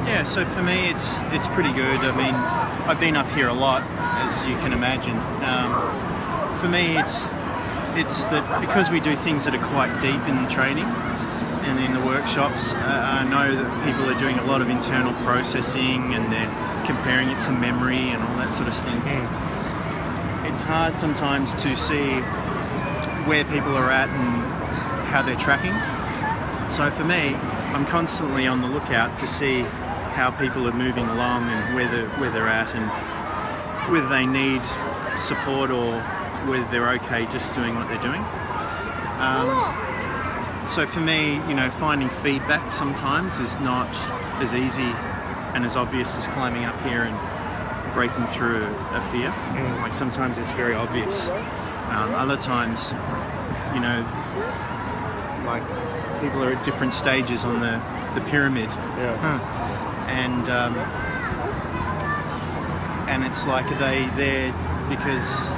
Yeah, so for me, it's pretty good. I mean, I've been up here a lot, as you can imagine. For me, it's that because we do things that are quite deep in the training and in the workshops. I know that people are doing a lot of internal processing and they're comparing it to memory and all that sort of thing. It's hard sometimes to see where people are at and how they're tracking. So for me, I'm constantly on the lookout to see how people are moving along and where they're at and whether they need support or whether they're okay just doing what they're doing. So for me, you know, finding feedback sometimes is not as easy and as obvious as climbing up here and breaking through a fear. Like sometimes it's very obvious. Other times, you know, like people are at different stages on the pyramid. And it's like, are they there because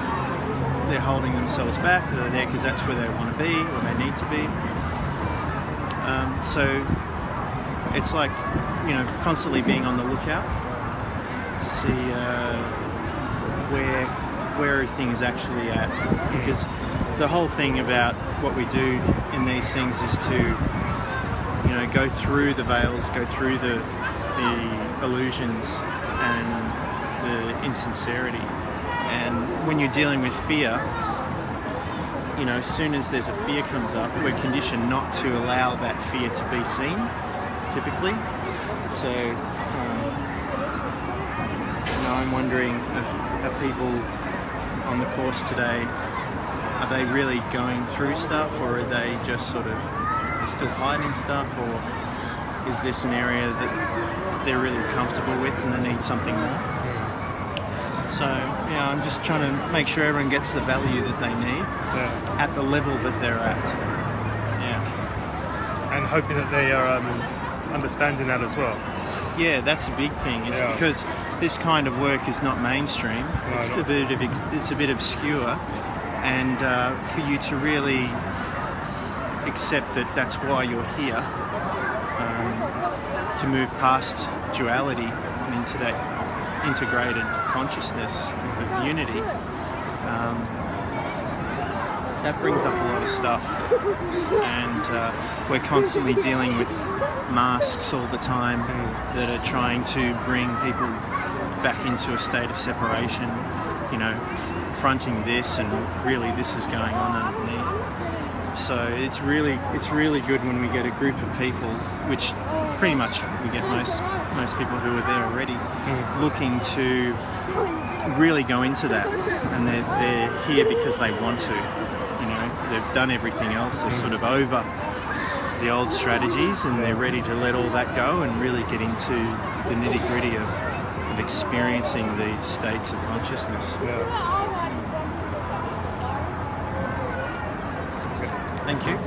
they're holding themselves back? Are they there because that's where they want to be or they need to be? So it's like, you know, constantly being on the lookout to see where everything is actually at, because the whole thing about what we do in these things is to, you know, go through the veils, go through the illusions and the insincerity. And when you're dealing with fear, you know, as soon as there's a fear comes up, we're conditioned not to allow that fear to be seen, typically. So, you know, I'm wondering, are people on the course today, are they really going through stuff, or are they just sort of still hiding stuff, or is this an area that they're really comfortable with and they need something more? So, yeah, I'm just trying to make sure everyone gets the value that they need at the level that they're at. Yeah. And hoping that they are understanding that as well. Yeah, that's a big thing. It's because this kind of work is not mainstream. It's a bit obscure, and for you to really accept that that's why you're here, to move past duality and into that integrated consciousness of unity, that brings up a lot of stuff, and we're constantly dealing with masks all the time that are trying to bring people back into a state of separation, you know, fronting this, and really this is going on underneath. So it's really good when we get a group of people, which pretty much we get most people who are there already, looking to really go into that, and they're here because they want to. You know, they've done everything else. They're sort of over the old strategies, and they're ready to let all that go and really get into the nitty-gritty of experiencing these states of consciousness. Thank you.